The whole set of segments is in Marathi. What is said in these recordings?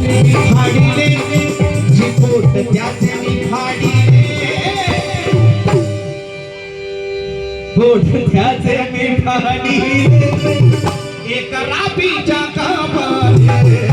फाडिले जे पोट त्याचे मी फाडिले पोट त्याचे मी फाडिले एक राबीच्या कामाले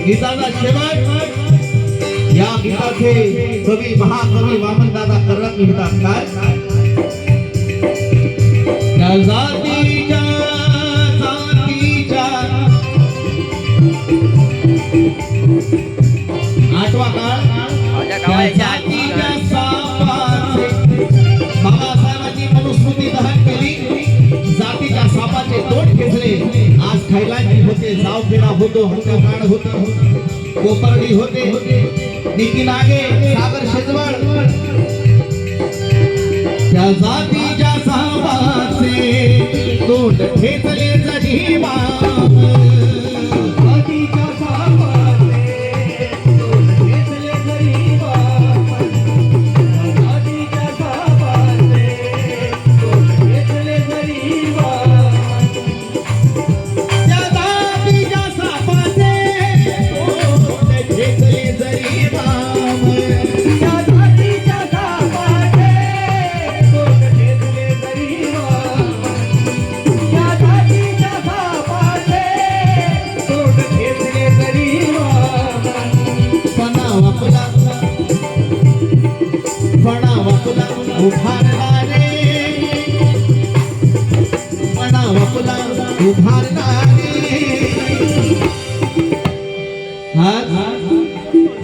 गीताचा शेवट या गीताचे कवी महाकवी वामनदादा कर्णक लिहितात काय जातीच्या आठवा काळ जातीच्या सापाचे बाबासाहेबांनी मनुस्मृती दहन केली जातीच्या सापाचे तोंड खेचले आज खैलाजी होते जावखेडा होतो हंकाकाळ होतो कोपर्डी होते निकी नागे सागर शेजवळ त्या जातीच्या सापाचे तोंड खेचले जजीवा जातीच्या सापाचे तोंड खेचले जजीवा जातीच्या सापाचे तोंड खेचले जजीवा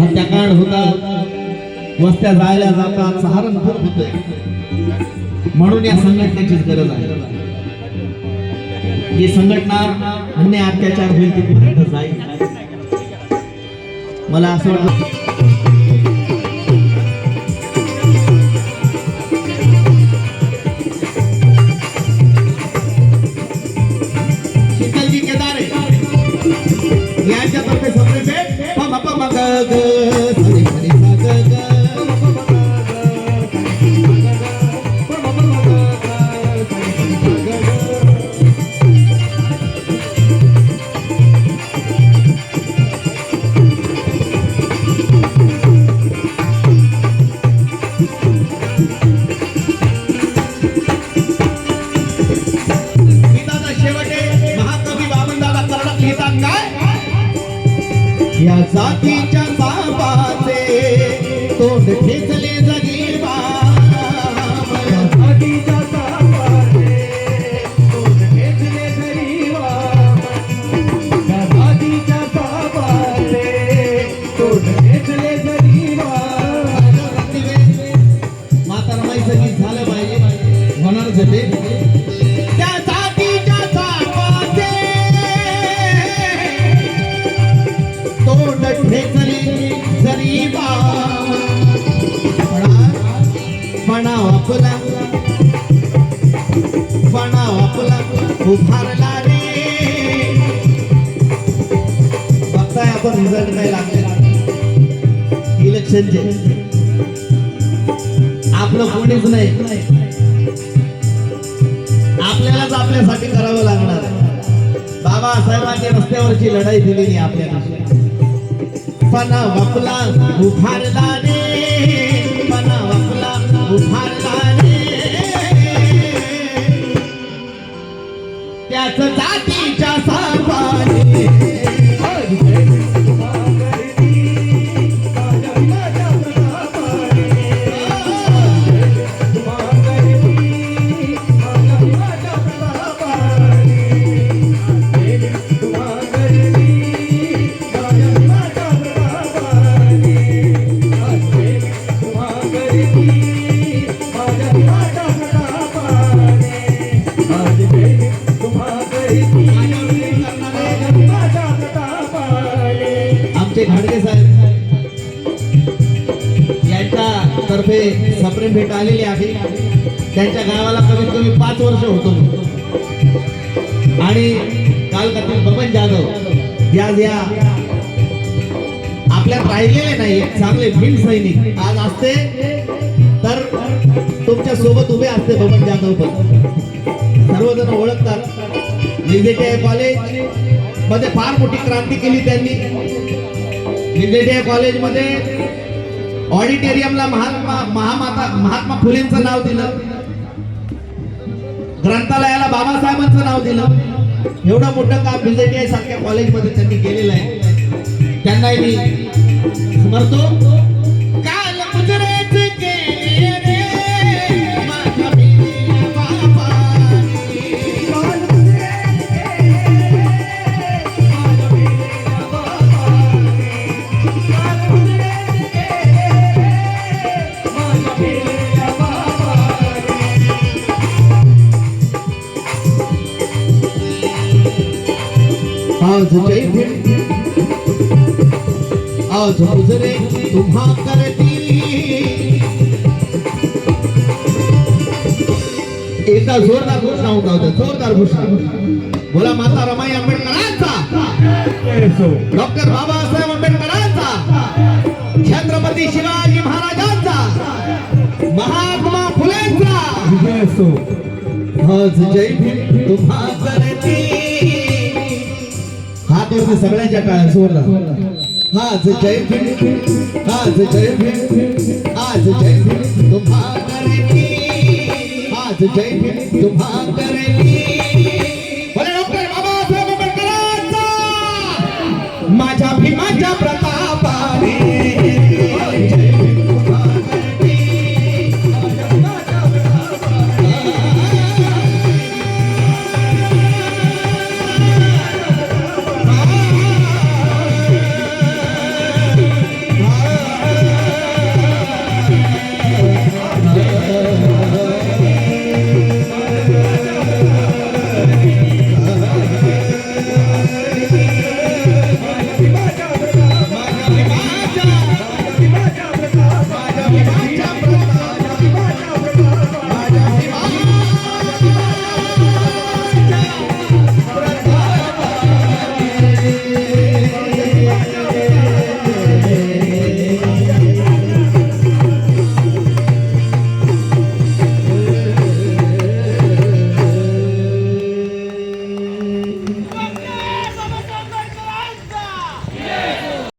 हत्याकांड होतात वस्त्या जायला जातात सहारनपूर होतोय म्हणून या संघटनेचीच गरज आहे ही संघटना अन्याय अत्याचार होईल तिथपर्यंत जाईल मला असं वाटतं यांच्यातर्फे समोर भेट पम पम ग ग सरी सरी सा ग ग गीताचा शेवटे महाकवी वामनदादा कर्णक लिहितात काय या जातीच्या सापाचे तोंड खेचले जगीबा या जातीच्या सापाचे तोंड खेचले जगीबा या जातीच्या सापाचे तोंड खेचले जगीबा माता रमाईचं गीत झालं पाहिजे होणारच ते त्या जातीच्या सापाचे तोंड खेचले जरीबा बनाव आपला उभारला रे बघताय आपण रिझल्ट नाही लागले इलेक्शनचे आपलं कोणीच नाही आपल्यालाच आपल्यासाठी करावं लागणार बाबासाहेबांनी रस्त्यावरची लढाई दिलेली आपल्याला पना वपला उभारला रे पना वपला उभारला रे त्याच जातीच्या सापाने त्यांच्या तर्फे सप्रेम भेट आलेली आहे. त्यांच्या गावाला कमीत कमी 5 वर्ष होतो आणि कालकातील बबन जाधव या आपल्यात राहिलेले नाही चांगले भीम सैनिक आज असते तर तुमच्या सोबत उभे असते. बबन जाधव पण सर्वजण ओळखतात. विजेटे कॉलेज मध्ये फार मोठी क्रांती केली त्यांनी. विजेटे कॉलेज मध्ये ऑडिटोरियमला महात्मा फुलेंचं नाव दिलं. ग्रंथालयाला बाबासाहेबांचं नाव दिलं. एवढं मोठं काम विजेटे सारख्या कॉलेजमध्ये त्यांनी केलेलं आहे. त्यांना मी स्मरतो. काल गुजरात गेले रे माझ्या भिलेल्या बापाने. काल गुजरात गेले माझ्या भिलेल्या बापाने. काल गुजरात गेले माझ्या भिलेल्या बापाने. आज जय भीम आज गुजरे तुम्हा करती. एकदा जोरदार घोषणा होता जोरदार घोषणा. बोला माता रमाई आंबेडकरांचा, डॉक्टर बाबासाहेब आंबेडकरांचा, छत्रपती शिवाजी महाराजांचा, महात्मा फुलेंचा आज जय भीम तुम्हा करती. हात वरती सगळ्यांच्या काळात जोरदार. आज जय भीम आज जय भीम आज जय भीम तुम्हा करेगी. आज जय भीम तुम्हा करेगी.